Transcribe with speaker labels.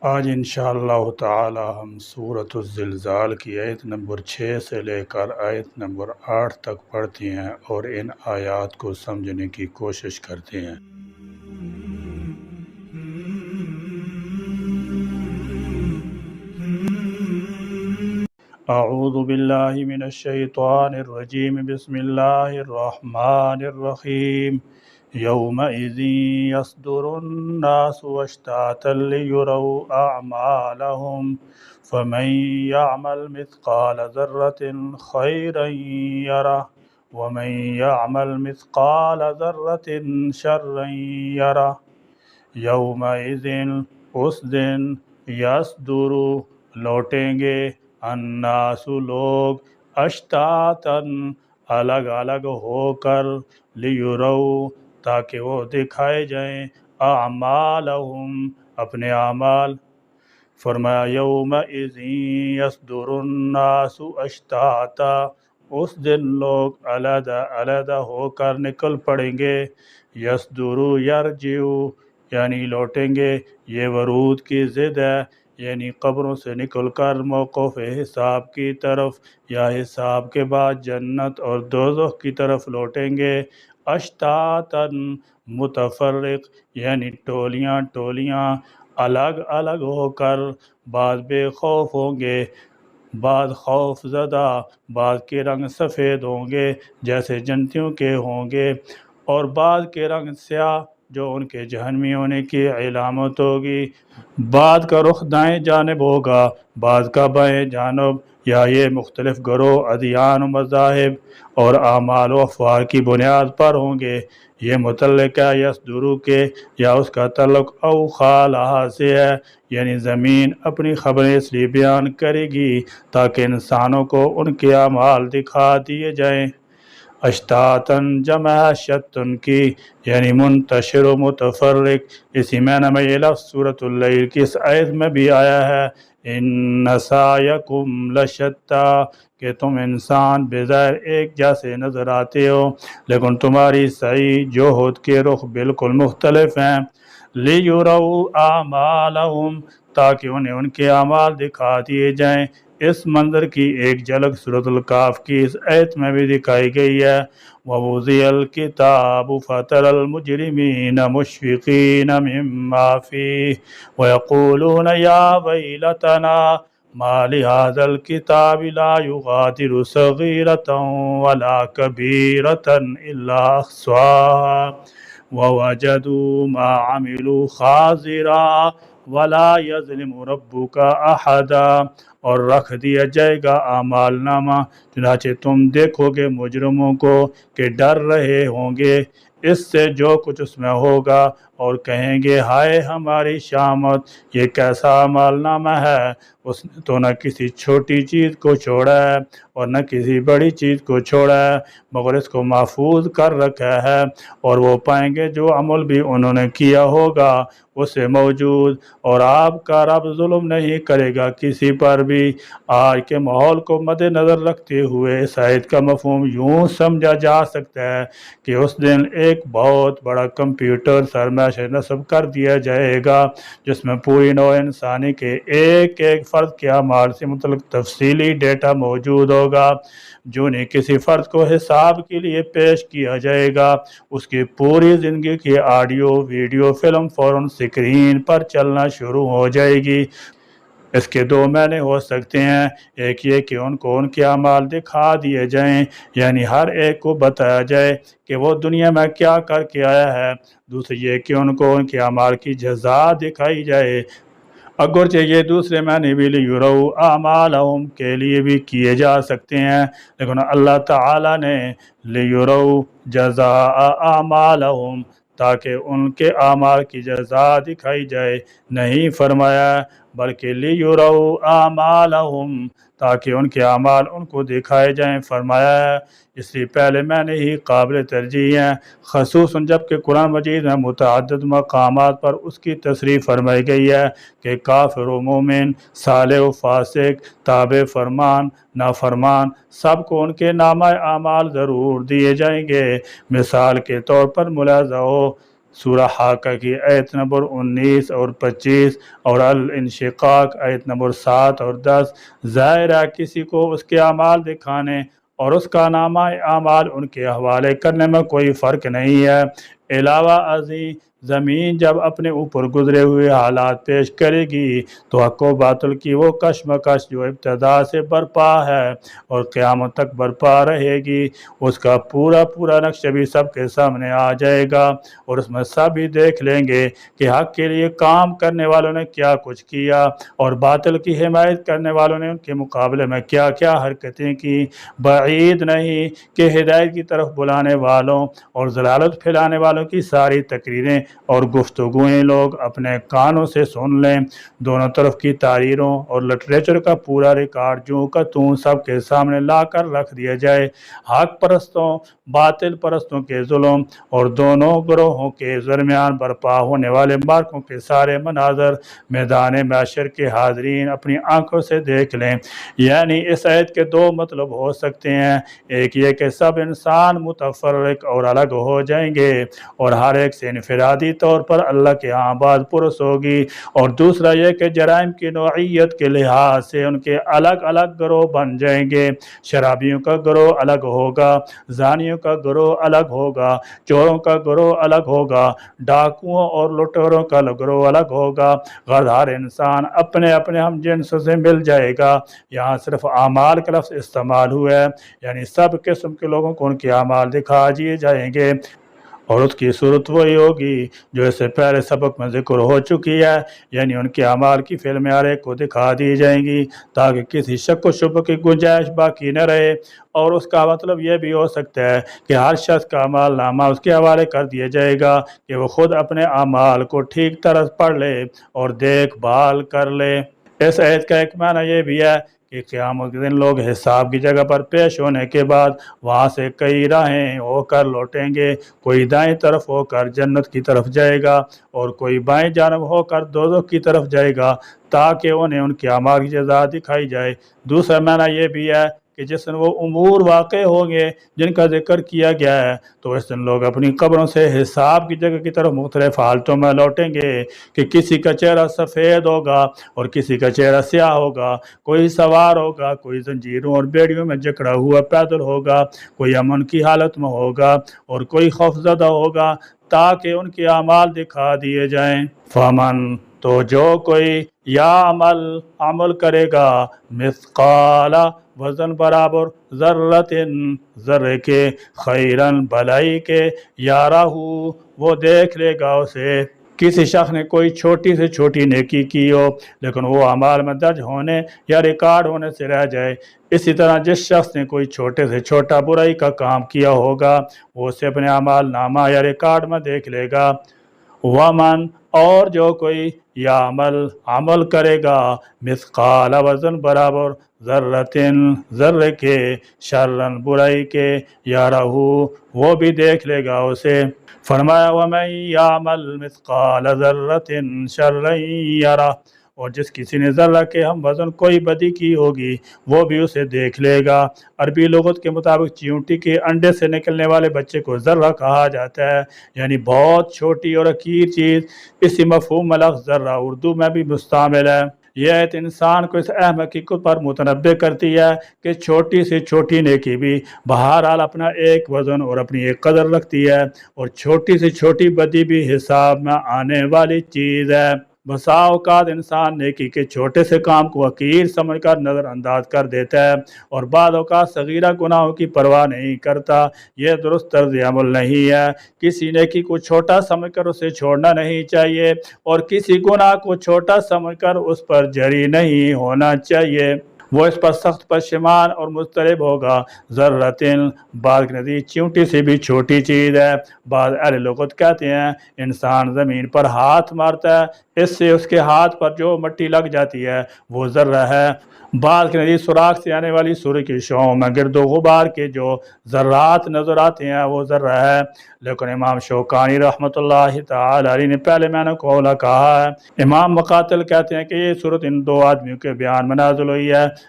Speaker 1: آج انشاءاللہ تعالی ہم سورۃ الزلزال کی آیت نمبر 6 سے لے کر آیت نمبر 8 تک پڑھتے ہیں اور ان آیات کو سمجھنے کی کوشش کرتے ہیں۔ اعوذ باللہ من الشیطان الرجیم، بسم اللہ الرحمن الرحیم۔ یومئذ یصدر الناس اشتاتا لیروا اعمالهم فمن یعمل مثقال ذرة خیرا یرہ ومن یعمل مثقال ذرة شرا یرہ۔ یومئذ اس دن، یصدر لوٹیں گے، الناس لوگ، اشتاتاً الگ الگ ہو کر، لیروا تاکہ وہ دکھائے جائیں، اعمالہم اپنے اعمال۔ فرمایا یومئذ یصدر الناس اشتاتا، اس دن لوگ علیحدہ علیحدہ ہو کر نکل پڑیں گے۔ یصدر یرجع یعنی لوٹیں گے، یہ ورود کی ضد ہے، یعنی قبروں سے نکل کر موقف حساب کی طرف یا حساب کے بعد جنت اور دوزخ کی طرف لوٹیں گے۔ اشتاتاً متفرق یعنی ٹولیاں ٹولیاں، الگ الگ ہو کر، بعض بے خوف ہوں گے، بعض خوف زدہ، بعض کے رنگ سفید ہوں گے جیسے جنتیوں کے ہوں گے، اور بعض کے رنگ سیاہ جو ان کے جہنمی ہونے کی علامت ہوگی۔ بعض کا رخ دائیں جانب ہوگا، بعض کا بائیں جانب، یا یہ مختلف گروہ، ادیان و مذاہب اور اعمال و افعال کی بنیاد پر ہوں گے۔ یہ متعلق ہے یصدر کے، یا اس کا تعلق اوخالہ سے ہے، یعنی زمین اپنی خبریں اس لیے بیان کرے گی تاکہ انسانوں کو ان کے اعمال دکھا دیے جائیں۔ اشتاتاً جمع شتن کی، یعنی منتشر و متفرق۔ اسی معنی میں یہ لفظ سورۃ اللیل کی اس آیت میں بھی آیا ہے، ان سعیکم لشتی، کہ تم انسان بظاہر ایک جیسے نظر آتے ہو لیکن تمہاری سعی جہد کے رخ بالکل مختلف ہیں۔ لیروا اعمالہم تاکہ انہیں ان کے اعمال دکھا دیے جائیں۔ اس منظر کی ایک جھلک سورۃ الکہف کی اس آیت میں بھی دکھائی گئی ہے۔ وَوُضِعَ الْكِتَابُ فَتَرَى الْمُجْرِمِينَ مُشْفِقِينَ مِمَّا فِيهِ وَيَقُولُونَ يَا وَيْلَتَنَا مَا لِهَذَا الْكِتَابِ لَا يُغَادِرُ صَغِيرَةً وَلَا كَبِيرَةً إِلَّا أَحْصَاهَا وَوَجَدُوا مَا عَمِلُوا حَاضِرًا وَلَا يَظْلِمُ رَبُّكَ أَحَدًا۔ اور رکھ دیا جائے گا اعمال نامہ، چنانچہ تم دیکھو گے مجرموں کو کہ ڈر رہے ہوں گے اس سے جو کچھ اس میں ہوگا، اور کہیں گے ہائے ہماری شامت، یہ کیسا اعمال نامہ ہے، اس نے تو نہ کسی چھوٹی چیز کو چھوڑا ہے اور نہ کسی بڑی چیز کو چھوڑا ہے، مگر اس کو محفوظ کر رکھا ہے، اور وہ پائیں گے جو عمل بھی انہوں نے کیا ہوگا اسے موجود۔ اور آپ کا رب ظلم نہیں کرے گا کسی پر بھی۔ آج کے ماحول کو مد نظر رکھتے ہوئے اس آیت کا مفہوم یوں سمجھا جا سکتا ہے کہ اس دن ایک بہت بڑا کمپیوٹر سرمایہ نصب کر دیا جائے گا جس میں پوری نوع انسانی کے ایک ایک فرد کے اعمال سے متعلق تفصیلی ڈیٹا موجود ہوگا، جو نہیں کسی فرد کو حساب کے لیے پیش کیا جائے گا۔ اس کی پوری زندگی کی آڈیو ویڈیو فلم فوراً سکرین پر چلنا شروع ہو جائے گی۔ اس کے دو معنی ہو سکتے ہیں، ایک یہ کہ ان کو ان کے اعمال دکھا دیے جائیں، یعنی ہر ایک کو بتایا جائے کہ وہ دنیا میں کیا کر کے آیا ہے، دوسری یہ کہ ان کو ان کے اعمال کی جزا دکھائی جائے۔ اگرچہ یہ دوسرے معنی بھی لیروا اعمالہم کے لیے بھی کیے جا سکتے ہیں، لیکن اللہ تعالیٰ نے لیروا جزاء اعمالہم تاکہ ان کے اعمال کی جزا دکھائی جائے نہیں فرمایا، بلکہ لیروا اعمالہم تاکہ ان کے اعمال ان کو دکھائے جائیں فرمایا ہے۔ اس لیے پہلے معنی ہی قابل ترجیح ہیں، خصوصاً جب کہ قرآن مجید میں متعدد مقامات پر اس کی تصریح فرمائی گئی ہے کہ کافر و مومن، صالح و فاسق، تابع فرمان نافرمان، سب کو ان کے نامہ اعمال ضرور دیے جائیں گے۔ مثال کے طور پر ملاحظہ ہو سورہ حاقہ کی آیت نمبر 19 اور 25 اور الانشقاق آیت نمبر 7 اور 10۔ ظاہر ہے کسی کو اس کے اعمال دکھانے اور اس کا نامہ اعمال ان کے حوالے کرنے میں کوئی فرق نہیں ہے۔ علاوہ ازیں زمین جب اپنے اوپر گزرے ہوئے حالات پیش کرے گی تو حق و باطل کی وہ کشمکش جو ابتدا سے برپا ہے اور قیامت تک برپا رہے گی، اس کا پورا پورا نقشہ بھی سب کے سامنے آ جائے گا، اور اس میں سب ہی دیکھ لیں گے کہ حق کے لیے کام کرنے والوں نے کیا کچھ کیا اور باطل کی حمایت کرنے والوں نے ان کے مقابلے میں کیا کیا حرکتیں کی۔ بعید نہیں کہ ہدایت کی طرف بلانے والوں اور ضلالت پھیلانے والوں کی ساری تقریریں اور گفتگویں لوگ اپنے کانوں سے سن لیں۔ دونوں طرف کی تحریروں اور لٹریچر کا پورا ریکارڈ جوں کا توں سب کے سامنے لا کر رکھ دیا جائے۔ حق پرستوں باطل پرستوں کے ظلم اور دونوں گروہوں کے درمیان برپا ہونے والے مارکوں کے سارے مناظر میدان محشر کے حاضرین اپنی آنکھوں سے دیکھ لیں۔ یعنی اس آیت کے دو مطلب ہو سکتے ہیں، ایک یہ کہ سب انسان متفرق اور الگ ہو جائیں گے اور ہر ایک سے انفرادی طور پر اللہ کے ہاں باز پرس ہوگی، اور دوسرا یہ کہ جرائم کی نوعیت کے لحاظ سے ان کے الگ الگ گروہ بن جائیں گے۔ شرابیوں کا گروہ الگ ہوگا، زانیوں کا گروہ الگ ہوگا، چوروں کا گروہ الگ ہوگا، ڈاکوؤں اور لٹوروں کا گروہ الگ ہوگا۔ غرض ہر انسان اپنے اپنے ہم جنس سے مل جائے گا۔ یہاں صرف اعمال کا لفظ استعمال ہوا ہے، یعنی سب قسم کے لوگوں کو ان کے اعمال دکھا دیے جائیں گے، اور اس کی صورت وہی ہوگی جو اس سے پہلے سبق میں ذکر ہو چکی ہے، یعنی ان کے اعمال کی فلمیں ہر ایک کو دکھا دی جائیں گی تاکہ کسی شک و شبہ کی گنجائش باقی نہ رہے۔ اور اس کا مطلب یہ بھی ہو سکتا ہے کہ ہر شخص کا اعمال نامہ اس کے حوالے کر دیا جائے گا کہ وہ خود اپنے اعمال کو ٹھیک طرح پڑھ لے اور دیکھ بھال کر لے۔ اس آیت کا ایک معنی یہ بھی ہے کہ قیامت کے دن لوگ حساب کی جگہ پر پیش ہونے کے بعد وہاں سے کئی راہیں ہو کر لوٹیں گے، کوئی دائیں طرف ہو کر جنت کی طرف جائے گا اور کوئی بائیں جانب ہو کر دوزخ کی طرف جائے گا تاکہ انہیں ان کے اعمال کی جزا دکھائی جائے۔ دوسرا معنی یہ بھی ہے کہ جس دن وہ امور واقع ہوں گے جن کا ذکر کیا گیا ہے تو اس دن لوگ اپنی قبروں سے حساب کی جگہ کی طرف مختلف حالتوں میں لوٹیں گے کہ کسی کا چہرہ سفید ہوگا اور کسی کا چہرہ سیاہ ہوگا، کوئی سوار ہوگا، کوئی زنجیروں اور بیڑیوں میں جکڑا ہوا پیدل ہوگا، کوئی امن کی حالت میں ہوگا اور کوئی خوفزدہ ہوگا تاکہ ان کے اعمال دکھا دیے جائیں۔ فمن تو جو کوئی یا عمل کرے گا مثقال وزن برابر ذرتن ذرے کے خیرن بھلائی کے یارہ وہ دیکھ لے گا اسے۔ کسی شخص نے کوئی چھوٹی سے چھوٹی نیکی کی ہو لیکن وہ اعمال میں درج ہونے یا ریکارڈ ہونے سے رہ جائے، اسی طرح جس شخص نے کوئی چھوٹے سے چھوٹا برائی کا کام کیا ہوگا وہ اسے اپنے اعمال نامہ یا ریکارڈ میں دیکھ لے گا۔ ومن اور جو کوئی یا عمل کرے گا مثقال وزن برابر ذرتن ذرے کے شرن برائی کے یارہ وہ بھی دیکھ لے گا اسے۔ فرمایا ومن یعمل مثقال ذرتن شرا یرہ، اور جس کسی نے ذرہ کے ہم وزن کوئی بدی کی ہوگی وہ بھی اسے دیکھ لے گا۔ عربی لغت کے مطابق چیونٹی کے انڈے سے نکلنے والے بچے کو ذرہ کہا جاتا ہے، یعنی بہت چھوٹی اور حقیر چیز۔ اسی مفہوم میں لفظ ذرہ اردو میں بھی مستعمل ہے۔ یہ آیت انسان کو اس اہم حقیقت پر متنبہ کرتی ہے کہ چھوٹی سے چھوٹی نیکی بھی بہرحال اپنا ایک وزن اور اپنی ایک قدر رکھتی ہے، اور چھوٹی سے چھوٹی بدی بھی حساب میں آنے والی چیز ہے۔ بسا اوقات انسان نیکی کے چھوٹے سے کام کو حقیر سمجھ کر نظر انداز کر دیتا ہے اور بعض اوقات صغیرہ گناہوں کی پرواہ نہیں کرتا۔ یہ درست طرز عمل نہیں ہے۔ کسی نیکی کو چھوٹا سمجھ کر اسے چھوڑنا نہیں چاہیے اور کسی گناہ کو چھوٹا سمجھ کر اس پر جری نہیں ہونا چاہیے، وہ اس پر سخت پشیمان اور مضطرب ہوگا۔ ذرتن بعض کے نزدیک چیونٹی سے بھی چھوٹی چیز ہے۔ بعض اہل لغت کہتے ہیں انسان زمین پر ہاتھ مارتا ہے، اس سے اس کے ہاتھ پر جو مٹی لگ جاتی ہے وہ ذرہ ہے۔ بعض کے نزدیک سوراخ سے آنے والی سورج کی شعاؤں میں گرد و غبار کے جو ذرات نظر آتے ہیں وہ ذرہ ہے، لیکن امام شوکانی رحمۃ اللہ تعالی علیہ نے پہلے معنی کو اولا کہا ہے۔ امام مقاتل کہتے ہیں کہ یہ صورت ان دو آدمیوں کے بیان میں نازل ہوئی ہے